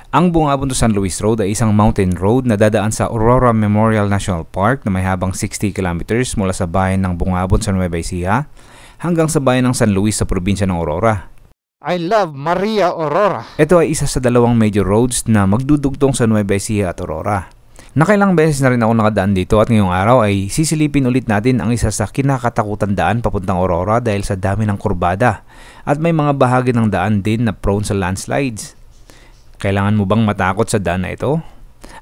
Ang Bungabon to San Luis Road ay isang mountain road na dadaan sa Aurora Memorial National Park na may habang 60 kilometers mula sa bayan ng Bungabon sa Nueva Ecija hanggang sa bayan ng San Luis sa probinsya ng Aurora. I love Maria Aurora. Ito ay isa sa dalawang major roads na magdudugtong sa Nueva Ecija at Aurora. Nakailang beses na rin ako nakadaan dito at ngayong araw ay sisilipin ulit natin ang isa sa kinakatakutan daan papuntang Aurora dahil sa dami ng kurbada at may mga bahagi ng daan din na prone sa landslides. Kailangan mo bang matakot sa daan na ito?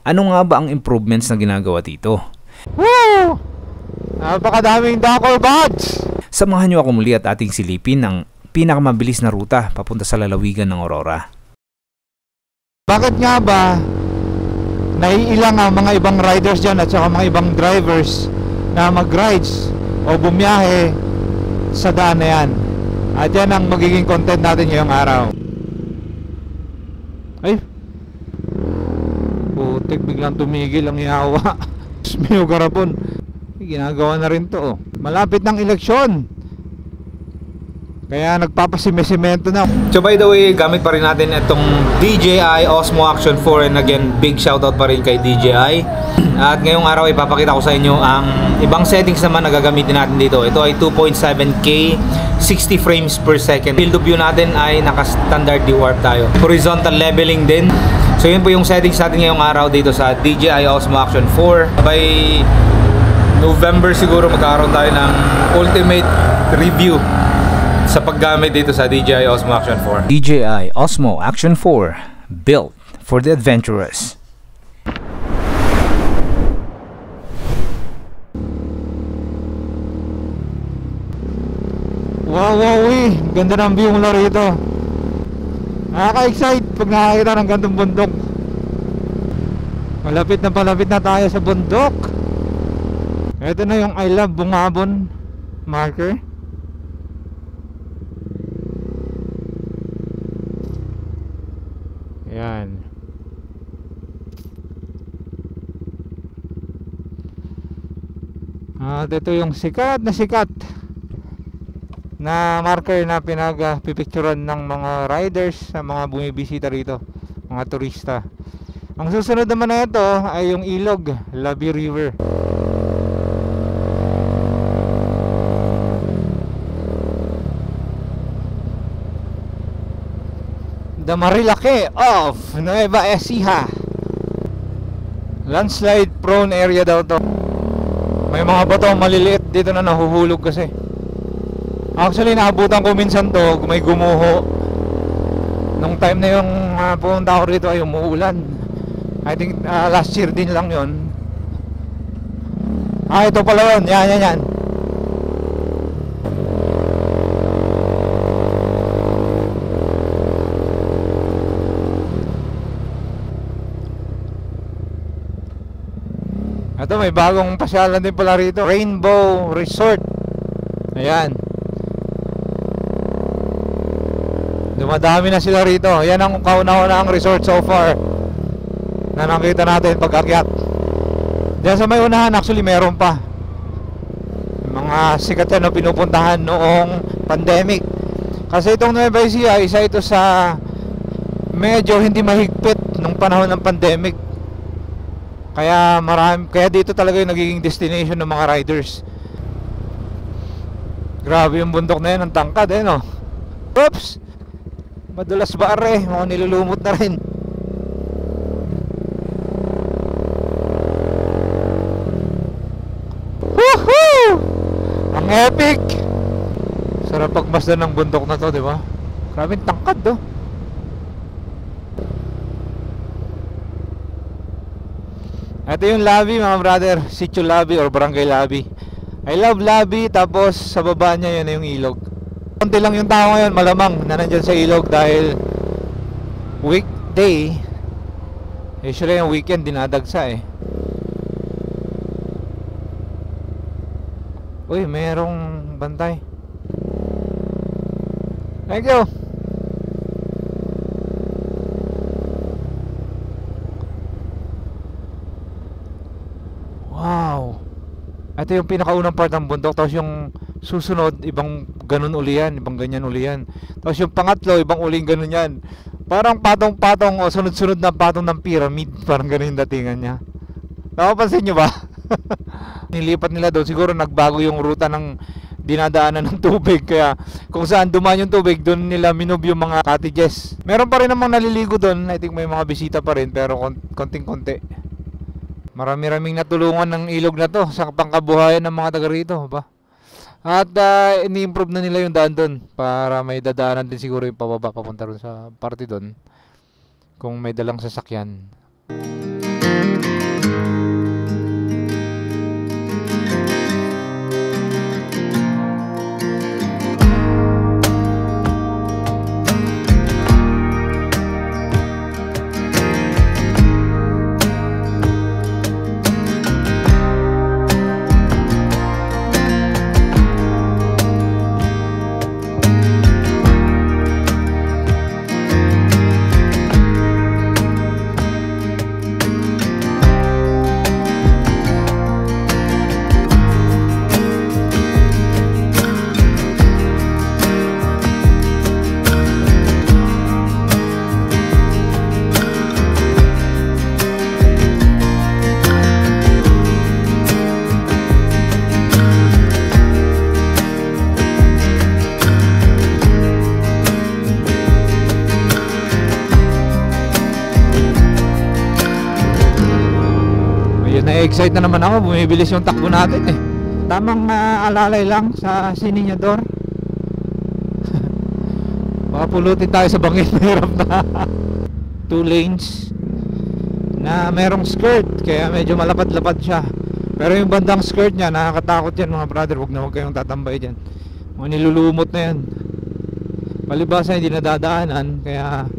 Ano nga ba ang improvements na ginagawa dito? Woo! Napakadaming duckle buds! Samahan niyo ako muli at ating silipin ang pinakamabilis na ruta papunta sa lalawigan ng Aurora. Bakit nga ba naiilang ang mga ibang riders dyan at saka mga ibang drivers na mag-rides o bumiyahe sa daan na yan? At yan ang magiging content natin ngayong araw. Ay, putik, biglang tumigil ang yawa. Smiyo garapon. Ginagawa na rin to, oh. Malapit ng eleksyon, kaya nagpapasimesemento na. So by the way, gamit pa rin natin itong DJI Osmo Action 4, and again, big shoutout pa rin kay DJI. At ngayong araw ipapakita ko sa inyo ang ibang settings naman na gagamitin natin dito. Ito ay 2.7K 60 frames per second. Field of view natin ay naka-standard D-warp tayo. Horizontal leveling din. So yun po yung settings natin ngayong araw dito sa DJI Osmo Action 4. By November siguro magkakaroon tayo ng ultimate review sa paggamit dito sa DJI Osmo Action 4. DJI Osmo Action 4, built for the adventurous. Wow, ganda ng view mula rito. Nakaka-excite pag nakakita ng gandong bundok. Palapit na tayo sa bundok. Ito na yung I love Bungabon marker. Ayan. At ito yung sikat na marker na pinag-pipicturan ng mga riders sa mga bumibisita rito, mga turista. Ang susunod naman na ito ay yung ilog, Labi River. The Marilake of Nueva Ecija. Landslide prone area daw to. May mga bato maliliit dito na nahuhulog kasi. Actually, naabutan ko minsan to, may gumuho. Nung time na yung pumunta ako rito ay umuulan. I think last year din lang yon. Ito pala yun. Yan. Ito, may bagong pasyalan din pala rito, Rainbow Resort. Ayan. Dumadami na sila rito. Yan ang kauna-unahang resort so far na nakita natin pag-akyat. Diyan sa may unahan, actually meron pa mga sikat yan na pinupuntahan noong pandemic. Kasi itong Nueva Ecija, isa ito sa medyo hindi mahigpit nung panahon ng pandemic. Kaya dito talaga yung nagiging destination ng mga riders. Grabe yung bundok na yan, ang tangkad no? Oops! Madulas ba mga nilulumot na rin. Woohoo! Ang epic! Sarap pagmasdan ng bundok na to, di ba? Grabe tangkad do. Ito yung Labi, mga brother, Sitio Labi or Barangay Labi. I love Labi, tapos sa baba niya yun yung ilog. Konti lang yung tao ngayon, malamang na nandyan sa ilog dahil weekday. Usually yung weekend dinadagsa Uy, mayroong bantay. Thank you. Wow. Ito yung pinakaunang part ng bundok. Tapos yung susunod, ibang ganun uli yan, ibang ganyan uli yan. Tapos yung pangatlo, ibang uling ganun yan. Parang patong-patong o sunod-sunod na patong ng pyramid. Parang ganun yung datingan niya. Napapansin nyo ba? Nilipat nila doon. Siguro nagbago yung ruta ng dinadaanan ng tubig. Kaya kung saan dumaan yung tubig, doon nila minob yung mga cottages. Meron pa rin namang naliligo doon. I think may mga bisita pa rin, pero konting-konti. Marami-raming natulungan ng ilog na to sa pangkabuhayan ng mga taga rito ba? At ini-improve na nila yung daan doon para may dadaanan din siguro yung pababa papunta rin sa parte doon kung may dalang sasakyan. Na-excite na naman ako, bumibilis yung takbo natin eh. Tamang alalay lang sa Sininyador. Baka pulutin tayo sa bangin, mahirap na. 2 lanes na merong skirt, kaya medyo malapad-lapad siya. Pero yung bandang skirt niya, nakakatakot yan mga brother. Huwag kayong tatambay dyan. Mga nilulumot na yan. Palibasa hindi nadadaanan, kaya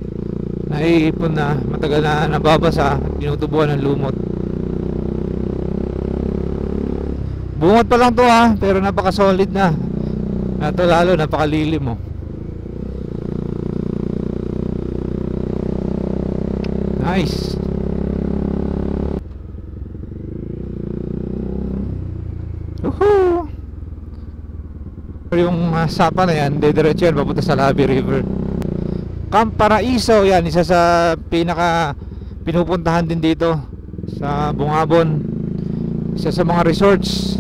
naiipon na, matagal na nababasa, tinutubuan ng lumot. Bungot pa lang to ha, pero napaka solid na. Ito lalo napakalilim mo. Nice. Woohoo. Yung sapa na yan, dediretso yan papunta sa Labi River. Camp Paraiso, yan isa sa pinaka pinupuntahan din dito sa Bungabon. Isa sa mga resorts.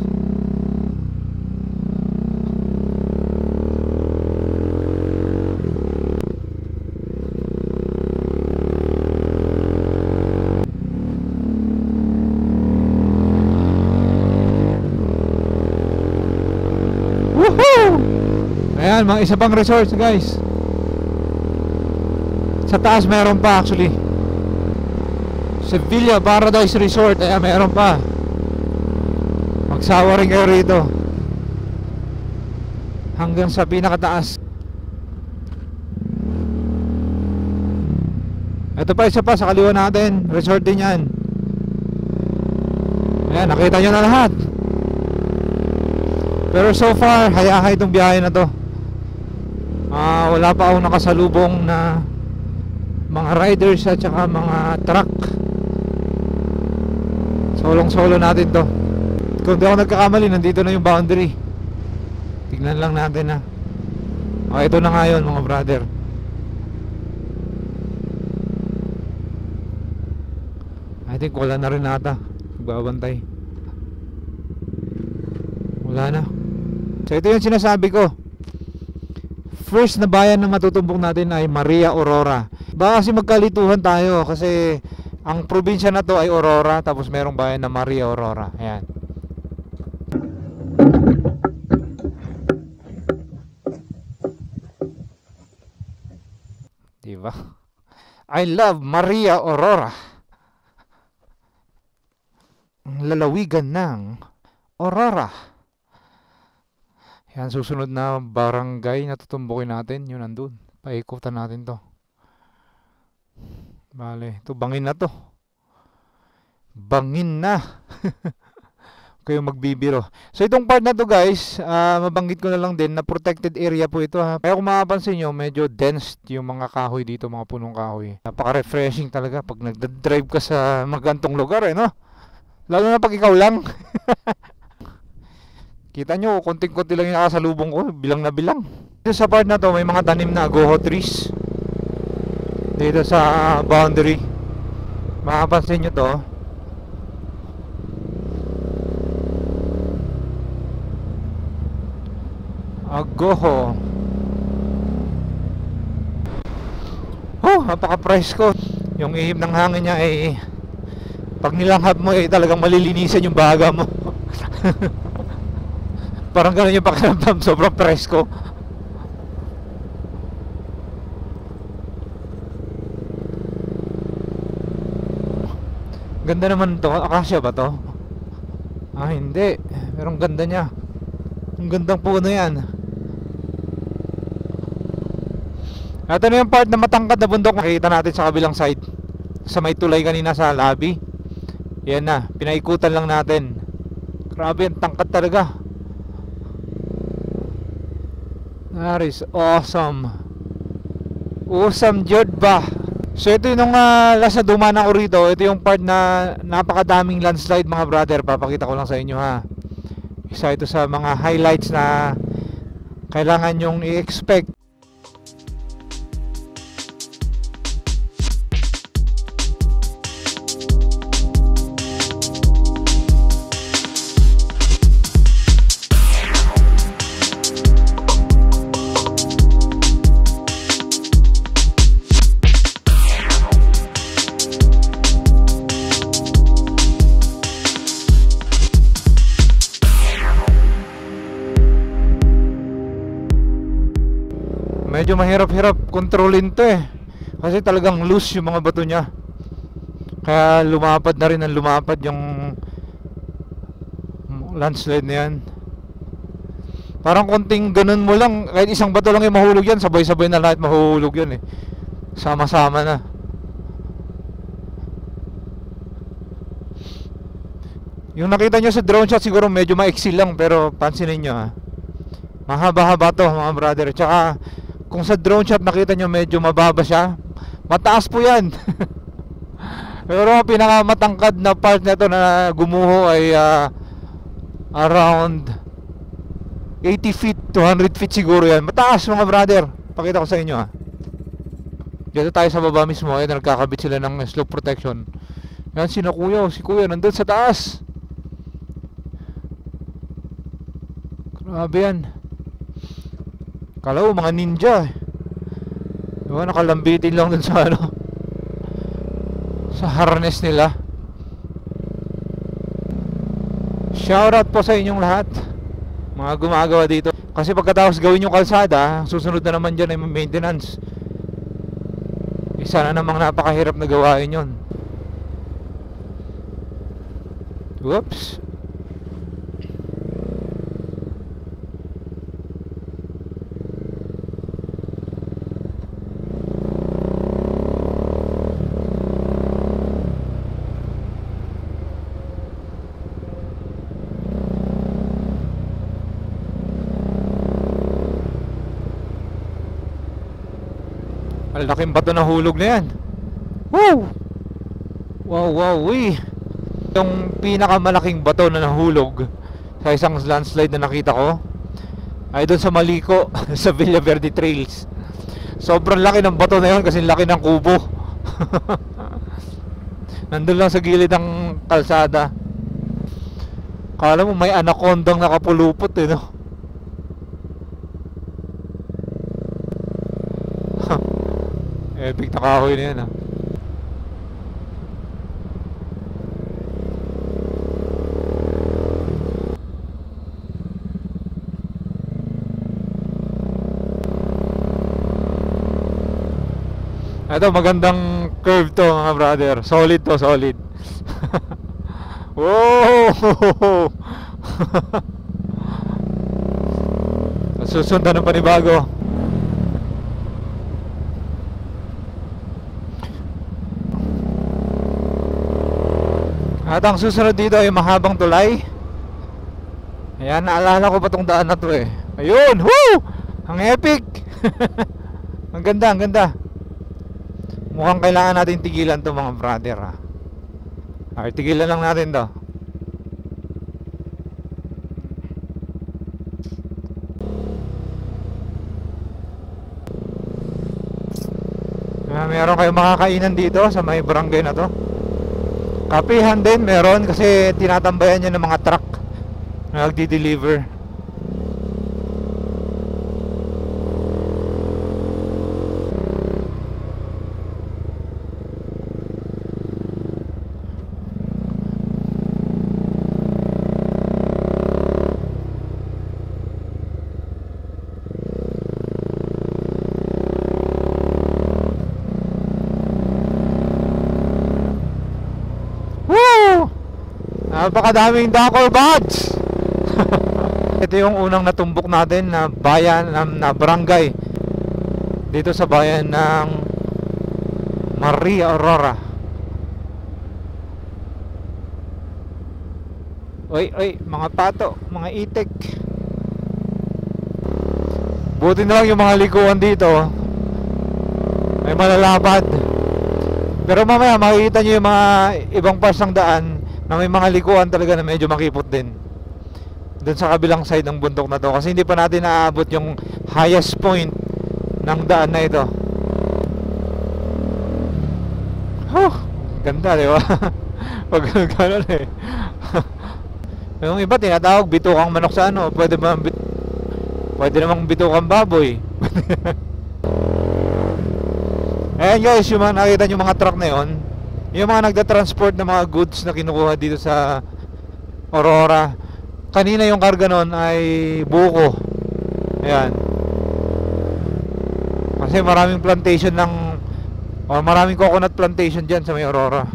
Ayan, mga isa pang resorts guys. Sa taas meron pa actually. Sevilla Paradise Resort. Ayan, meron pa. Magsawa rin kayo rito hanggang sa pinakataas. Ito pa, isa pa sa kaliwa natin. Resort din yan. Ayan, nakita nyo na lahat. Pero so far, hayahay itong biyahe na to. Wala pa akong nakasalubong na mga riders at saka mga truck. Solong-solo natin to. Kung di ako nagkakamali, nandito na yung boundary. Tignan lang natin ha. Ito na nga yun mga brother. I think wala na rin ata. Nagbabantay. Wala na. So ito yung sinasabi ko. First na bayan na matutumbok natin ay Maria Aurora. Baka kasi magkalituhan tayo kasi ang probinsya na to ay Aurora, tapos merong bayan na Maria Aurora. Ayan. Diba? I love Maria Aurora. Ang lalawigan ng Aurora. Yan, susunod na barangay na tutumbukin natin. Yun, nandun. Paikutan natin to. Bale, ito bangin na to. Bangin na. Kayo magbibiro. So itong part na to guys, mabanggit ko na lang din na protected area po ito ha. Kaya kung makapansin nyo, medyo dense yung mga kahoy dito, mga punong kahoy. Napaka-refreshing talaga pag nagdadrive ka sa magantong lugar no? Lalo na pag ikaw lang. Kita nyo, konting-konti lang yung nakasalubong ko, bilang na bilang. Sa part na to, may mga tanim na goho trees. dito sa boundary. Makapansin nyo to. Agoho. Oh, napaka-presko. Yung ihip ng hangin niya ay pag nilanghap mo ay talagang malilinisan yung baga mo. Parang ganun yung pakiramdam, sobrang presko. Ganda naman to. Akasya ba to? Ah, hindi. Pero ang ganda niya. Ang gandang puno yan. Ito na yung part na matangkad na bundok. Nakikita natin sa kabilang side. Sa may tulay kanina sa lobby. Yan na. Pinaikutan lang natin. Grabe, ang tangkad talaga. That is awesome. Awesome jud ba? So ito yung last na dumaan ako rito. Ito yung part na napakadaming landslide mga brother. Papakita ko lang sa inyo ha. Isa ito sa mga highlights na kailangan nyong i-expect. Medyo mahirap-hirap kontrolin to eh. Kasi talagang loose yung mga bato niya. Kaya lumapad na rin ang lumapad yung landslide na yan. Parang konting ganun mo lang, kahit isang bato lang yung mahulog yan, sabay-sabay na lahat mahulog yan eh. Sama-sama na. Yung nakita nyo sa drone shot siguro medyo maiksi lang, pero pansinin nyo ha. Mahaba-haba to mga brother. Tsaka kung sa drone shot nakita nyo medyo mababa siya, mataas po yan. Pero ang pinakamatangkad na part na to na gumuho ay around 80 feet to 100 feet siguro yan. Mataas mga brother. Pakita ko sa inyo ha. Dito tayo sa baba mismo. Ayan, nagkakabit sila ng slope protection. Yan si kuya nandun sa taas. Grabe yan. Kala ko mga ninja eh. Diba nakalambitin lang dun sa ano, sa harness nila. Shoutout po sa inyong lahat, mga gumagawa dito. Kasi pagkatapos gawin yung kalsada, susunod na naman dyan ay maintenance. Isa na namang napakahirap na gawain yun. Whoops. Ang laking bato na hulog na yan. Woo! Wow, wee. Yung pinakamalaking bato na nahulog sa isang landslide na nakita ko ay doon sa Maliko sa Villaverde Trails. Sobrang laki ng bato na yun kasi laki ng kubo. Nandun lang sa gilid ng kalsada. Kala mo may anacondang nakapulupot eh no. Epic na kahoy na yan ha. Ito magandang curve to mga brother. Solid to, solid. Wow. Susundan ng panibago. At ang susunod dito ay mahabang tulay. Ayan, naalala ko pa tong daan na to eh. Ayun, woo! Ang epic. Ang ganda, ang ganda. Mukhang kailangan natin tigilan to mga brother ha. Okay, tigilan lang natin to. meron kayong makakainan dito sa may barangay na to. Kapihan din meron kasi tinatambayan niya ng mga truck na nagdi-deliver. Napakadaming Dakor Buds. Ito yung unang natumbok natin na bayan na barangay dito sa bayan ng Maria Aurora. Oy, mga pato, mga itik. Buti na lang yung mga likuan dito may malalapad. Pero mamaya makikita nyo yung mga ibang parts ng daan na may mga likuan talaga na medyo makipot din doon sa kabilang side ng bundok na to, kasi hindi pa natin naaabot yung highest point ng daan na ito. Ganda, di ba? Pag gano'n eh. Yung iba tinatawag bitukang manok sa ano, pwede namang bitukang baboy. Ayan guys, yung mga nakita nyo mga truck na yun, yung mga nagda-transport ng mga goods na kinukuha dito sa Aurora. Kanina yung karga nun ay buko. Ayan. Kasi maraming plantation maraming coconut plantation dyan sa may Aurora.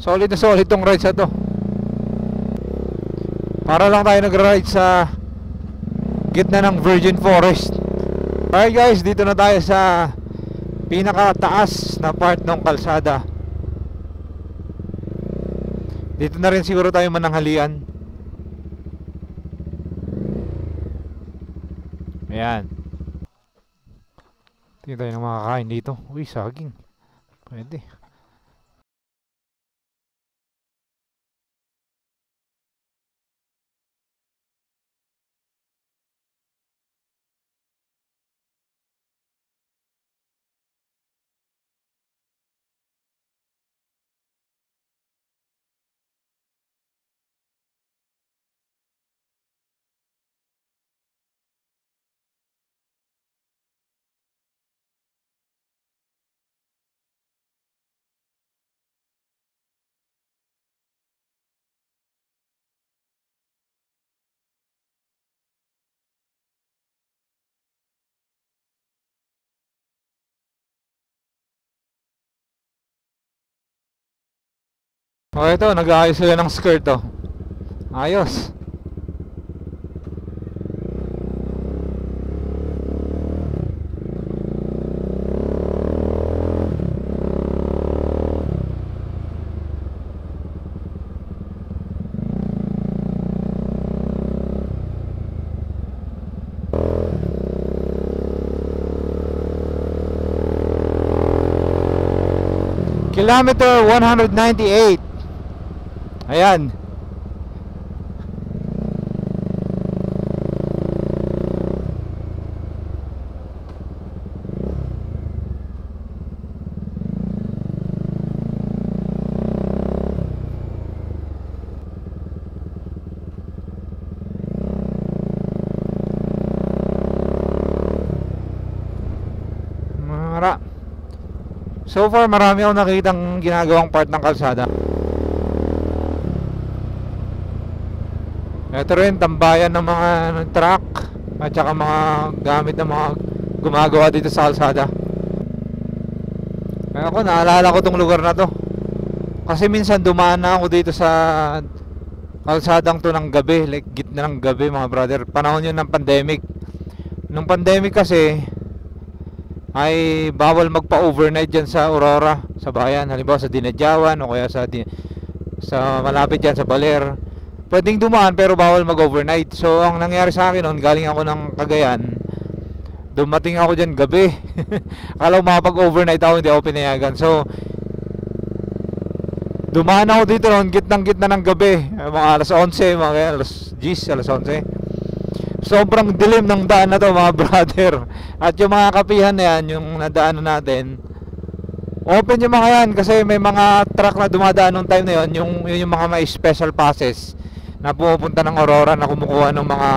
Solid na solid tong rides na to. Para lang tayo nag-ride sa gitna ng Virgin Forest. Alright guys, dito na tayo sa pinakataas na part ng kalsada. Dito na rin siguro tayo mananghalian. Ayan. Tingnan tayo ng makakain dito. Uy, saging. Pwede. O ito, nag-aayos sila ng skirt oh. Ayos. Kilometer 198. Ayan. So far marami akong nakitang ginagawang part ng kalsada. Ito rin tambayan ng mga truck at saka mga gamit ng mga gumagawa dito sa kalsada. Kaya ako naalala ko tong lugar na to kasi minsan dumaan na ako dito sa kalsadang to ng gabi, like gitna ng gabi mga brother. Panahon yun ng pandemic. Nung pandemic kasi ay bawal magpa-overnight dyan sa Aurora, sa bayan. Halimbawa sa Dinadjawan o kaya sa malapit dyan sa Baler. Pwedeng dumaan pero bawal mag-overnight. So ang nangyari sa akin noon, galing ako ng Cagayan, dumating ako dyan gabi. Akala ko makapag-overnight ako, hindi ako pinayagan. So dumaan ako dito noon, gitnang-gitna ng gabi, mga alas 11, mga alas 10, alas 11. Sobrang dilim ng daan na to mga brother. At yung mga kapihan na yan, yung nadaanan natin, open yung mga yan kasi may mga truck na dumadaan nung time na yun, yung mga may special passes na pumupunta ng Aurora na kumukuha ng mga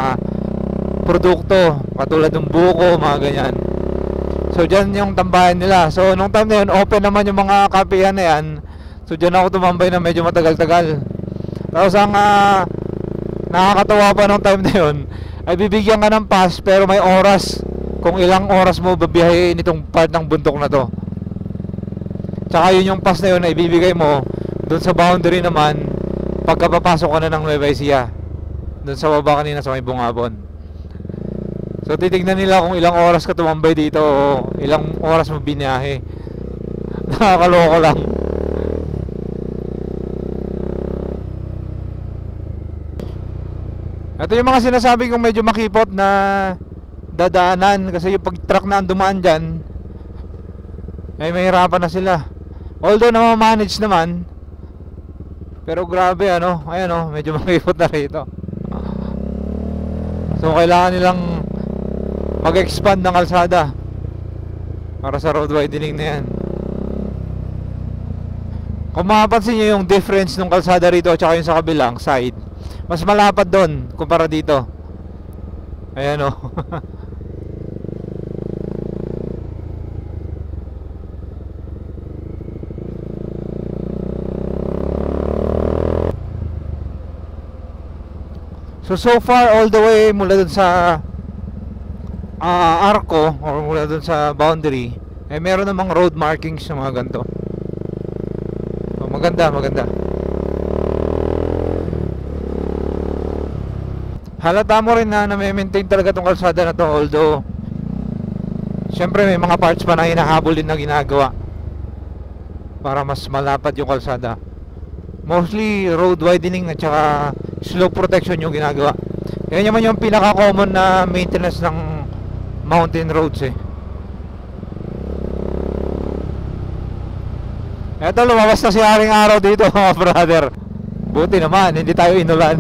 produkto katulad ng buko, mga ganyan. So dyan yung tambahan nila. So nung time na yun, open naman yung mga kapihan na yan. So dyan ako tumambay na medyo matagal-tagal. Tapos ang nakakatawa pa nung time na yun, ay bibigyan ka ng pass pero may oras kung ilang oras mo babiyahin itong part ng bundok na to. Tsaka yun yung pass na yun ay bibigay mo doon sa boundary naman pagkapapasok ka na ng Nueva Ecija, doon sa baba kanina sa may Bungabon. So titignan nila kung ilang oras ka tumambay dito o ilang oras mo biniyahe. Nakakaloko lang. Ito yung mga sinasabi kong medyo makipot na dadaanan kasi yung pag truck na ang dumaan dyan ay mahirapan na sila. Although na-manage naman, pero grabe ano, ayan o, medyo makipot na rito. So kailangan nilang mag-expand ng kalsada para sa road widening na yan. Kung mapapansin nyo yung difference ng kalsada rito at saka yung sa kabilang side, mas malapad doon kumpara dito. Ayan o. So far all the way mula dun sa Arco or mula dun sa boundary, eh meron namang road markings sa mga ganito. So maganda. Halata mo rin na na-maintain talaga tong kalsada na to, although syempre may mga parts pa na hinahabol din na ginagawa para mas malapad yung kalsada. Mostly road widening at saka slope protection yung ginagawa. Yan naman yung pinaka-common na maintenance ng mountain roads eh. Eto, lumabas na si Haring Araw dito mga brother. Buti naman, hindi tayo inulan.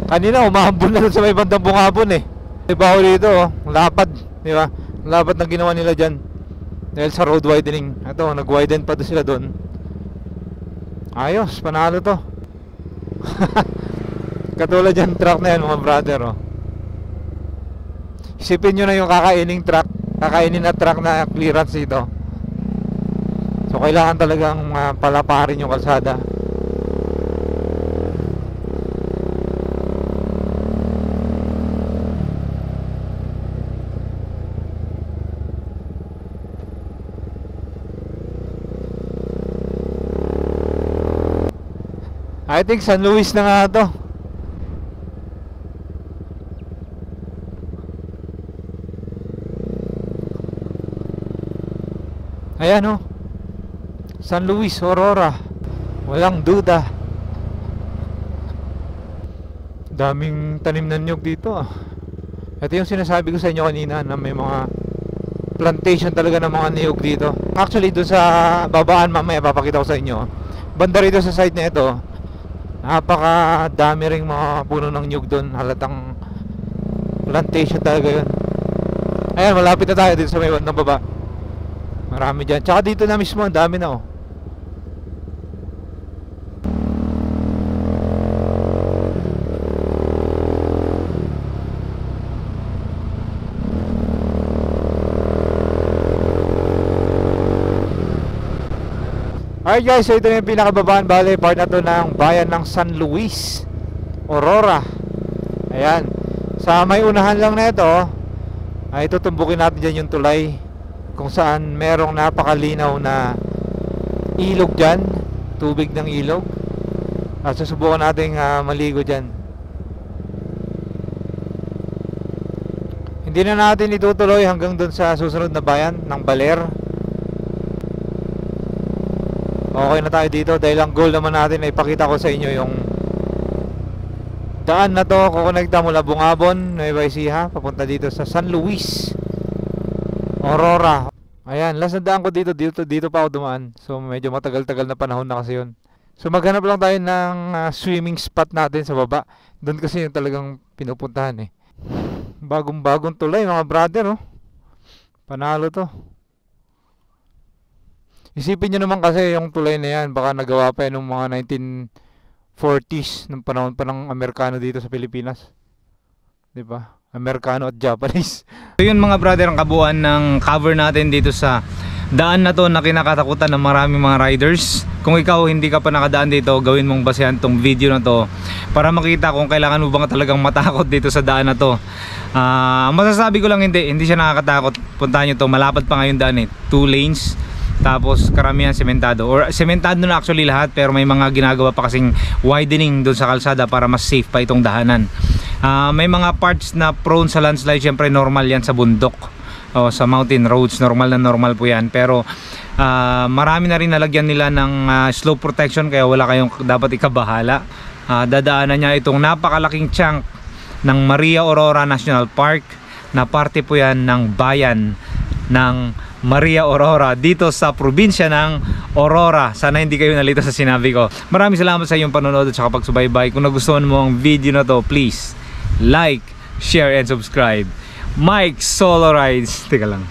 Kanina umahambol na sa may bandang Bungabon eh. Diba ako dito oh, lapad, di ba? Lapad na ginawa nila dyan dahil sa road widening. Ito, nag-widen pa doon sila doon. Ayos, panalo to. Katulad yan truck na yan mga brother oh. Isipin nyo na yung kakainin na truck na clearance dito. So kailangan talagang palaparin yung kalsada. I think San Luis na nga to. Ayan oh, San Luis, Aurora. Walang duda. Daming tanim na niyog dito ah. Ito yung sinasabi ko sa inyo kanina na may mga plantation talaga ng mga niyog dito. Actually doon sa babaan mamaya papakita ko sa inyo. Banda rito sa side na ito, napakadami ring mga puno ng niyog doon. Halatang plantation talaga yun. Ayan, malapit na tayo dito sa may bandang baba. Marami dyan. Tsaka dito na mismo, ang dami na oh. Alright guys, so ito na yung pinakababaan. Bale, part na to ng bayan ng San Luis, Aurora. Ayan. Sa may unahan lang na ito ay tutumbukin natin dyan yung tulay kung saan merong napakalinaw na ilog dyan, tubig ng ilog. At susubukan natin maligo dyan. Hindi na natin itutuloy hanggang dun sa susunod na bayan ng Baler. Okay na tayo dito dahil ang goal naman natin ay ipakita ko sa inyo yung daan na to, kukonekta mula Bungabon, Nueva Ecija papunta dito sa San Luis, Aurora. Ayan, last na daan ko dito pa ako dumaan. So medyo matagal-tagal na panahon na kasi yun. So maghanap lang tayo ng swimming spot natin sa baba. Doon kasi yung talagang pinupuntahan eh. Bagong-bagong tulay mga brother, oh. Panalo to. Isipin nyo naman kasi yung tulay na yan, baka nagawa pa yan noong mga 1940s, nung panahon pa ng Amerikano dito sa Pilipinas. 'Di ba? Amerikano at Japanese. So yun mga brother, ang kabuuan ng cover natin dito sa daan na to na kinakatakutan ng maraming mga riders. Kung ikaw hindi ka pa nakadaan dito, gawin mong basehan tong video na to para makita kung kailangan mo bang talagang matakot dito sa daan na to. Masasabi ko lang hindi siya nakakatakot. Puntahan nyo to, malapad pa ngayon daan eh, 2 lanes. Tapos karamihan sementado, or sementado na actually lahat, pero may mga ginagawa pa kasing widening doon sa kalsada para mas safe pa itong dahanan. May mga parts na prone sa landslide, syempre normal yan sa bundok o sa mountain roads, normal na normal po yan. Pero marami na rin nalagyan nila ng slope protection, kaya wala kayong dapat ikabahala. Dadaanan niya itong napakalaking chunk ng Maria Aurora National Park, na parte po yan ng bayan ng Maria Aurora dito sa probinsya ng Aurora. Sana hindi kayo nalito sa sinabi ko. Maraming salamat sa iyong panonood at saka pagsubaybay. Kung nagustuhan mo ang video na to, please like, share, and subscribe. Mike Solo Rides. Teka lang,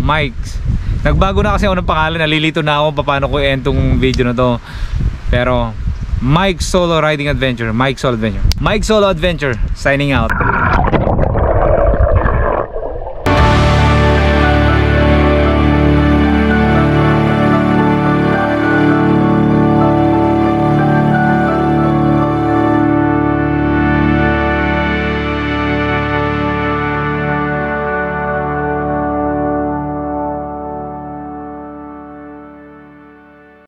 Mike. Nagbago na kasi ako ng pangalan. Nalilito na ako paano ko i-end tong video na to. Pero Mike Solo Riding Adventure, Mike Solo Adventure, signing out.